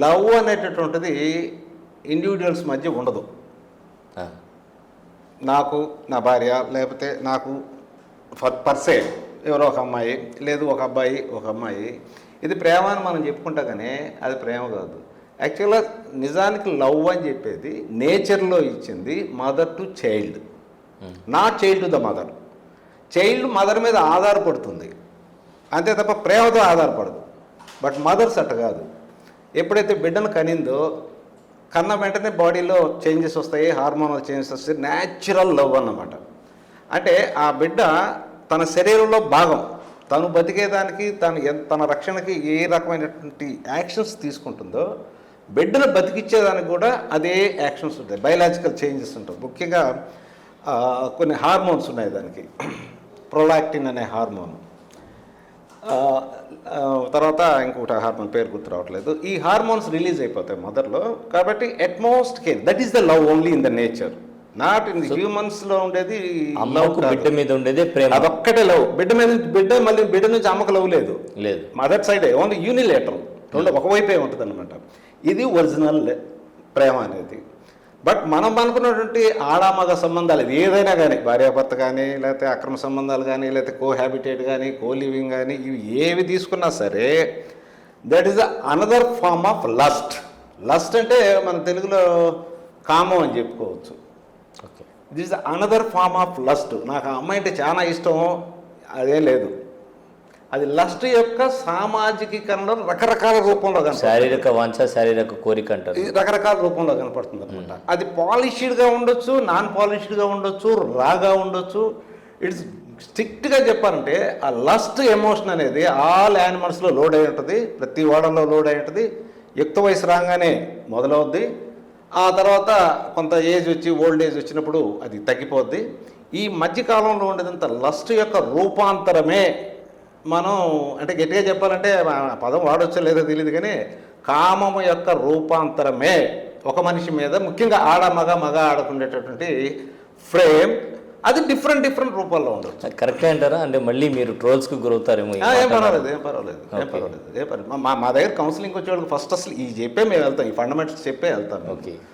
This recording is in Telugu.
లవ్ అనేటటువంటిది ఇండివిజువల్స్ మధ్య ఉండదు. ఆ, నాకు నా భార్య, లేకపోతే నాకు పర్సే ఎవరో ఒక అమ్మాయి, లేదు ఒక అబ్బాయి ఒక అమ్మాయి, ఇది ప్రేమ అని మనం చెప్పుకుంటా కానీ అది ప్రేమ కాదు. యాక్చువల్గా నిజానికి లవ్ అని చెప్పేది నేచర్లో ఇచ్చింది mother to child, not child to the mother. Child mother మీద ఆధారపడుతుంది అంతే తప్ప ప్రేమతో ఆధారపడదు. బట్ మదర్స్ అట్ట కాదు. ఎప్పుడైతే బిడ్డను కనిందో కన్న వెంటనే బాడీలో చేంజెస్ వస్తాయి, హార్మోనల్ చేంజెస్ వస్తాయి, న్యాచురల్ లవ్ అన్నమాట. అంటే ఆ బిడ్డ తన శరీరంలో భాగం, తను బతికేదానికి తన రక్షణకి ఏ రకమైనటువంటి యాక్షన్స్ తీసుకుంటుందో బిడ్డను బతికిచ్చేదానికి కూడా అదే యాక్షన్స్ ఉంటాయి. బయలాజికల్ చేంజెస్ ఉంటాయి. ముఖ్యంగా కొన్ని హార్మోన్స్ ఉన్నాయి దానికి. ప్రొలాక్టిన్ అనే హార్మోన్, తర్వాత ఇంకొకటి హార్మోన్ పేరు గుర్తు రావట్లేదు. ఈ హార్మోన్స్ రిలీజ్ అయిపోతాయి మదర్లో. కాబట్టి utmost care, that is the love only in the nature, not in the హ్యూమన్స్లో ఉండేది అమ్మకు బిడ్డ మీద ఉండేది ప్రేమ, అదొక్కటే లవ్. మళ్ళీ బిడ్డ నుంచి అమ్మకు లవ్ లేదు, లేదు. మదర్ సైడే ఓన్లీ యూనిలేటరల్, ఒకవైపే ఉంటుంది అనమాట. ఇది ఒరిజినల్ ప్రేమ అనేది. బట్ మనం అనుకున్నటువంటి ఆడామగ సంబంధాలు ఇది ఏదైనా కానీ, భార్యాభర్త కానీ, లేకపోతే అక్రమ సంబంధాలు కానీ, లేకపోతే కోహాబిటేట్ కానీ, కోలివింగ్ కానీ, ఇవి ఏవి తీసుకున్నా సరే that is another form of lust. Lust అంటే మన తెలుగులో కామం అని చెప్పుకోవచ్చు. Okay, this is another form of lust. నాకు ఆ అమ్మాయి అంటే చాలా ఇష్టం, అదే లేదు. అది లస్ట్ యొక్క సామాజికీకరణలో రకరకాల రూపంలో కనపడుతుంది. శారీరక వాంఛ, శారీరక కోరిక అంటారు, రకరకాల రూపంలో కనపడుతుంది అనమాట. అది పాలిష్డ్గా ఉండొచ్చు, నాన్ పాలిష్డ్గా ఉండొచ్చు, రాగా ఉండొచ్చు. ఇట్స్ స్ట్రిక్ట్గా చెప్పాలంటే ఆ లస్ట్ ఎమోషన్ అనేది ఆల్ యానిమల్స్లో లోడ్ అయి ఉంటుంది, ప్రతి వాడల్లో లోడ్ అయి ఉంటుంది. యుక్త వయసు రాగానే మొదలవుద్ది. ఆ తర్వాత కొంత ఏజ్ వచ్చి ఓల్డ్ ఏజ్ వచ్చినప్పుడు అది తగ్గిపోద్ది. ఈ మధ్యకాలంలో ఉండేదంత లస్ట్ యొక్క రూపాంతరమే మనం, అంటే గట్టిగా చెప్పాలంటే ఆ పదం వాడొచ్చో లేదో తెలియదు కానీ కామము యొక్క రూపాంతరమే ఒక మనిషి మీద, ముఖ్యంగా మగ ఆడుకునేటటువంటి ఫ్రేమ్, అది డిఫరెంట్ రూపాల్లో ఉండదు. కరెక్టే అంటారా? అంటే మళ్ళీ మీరు ట్రోల్స్కి గురవుతారేమో. ఏం పర్వాలేదు. మా దగ్గర కౌన్సిలింగ్కి వచ్చే వాళ్ళకి ఫస్ట్ అసలు ఈ చెప్పే మేము వెళ్తాం, ఈ ఫండమెంటల్స్ చెప్పే వెళ్తాం. ఓకే.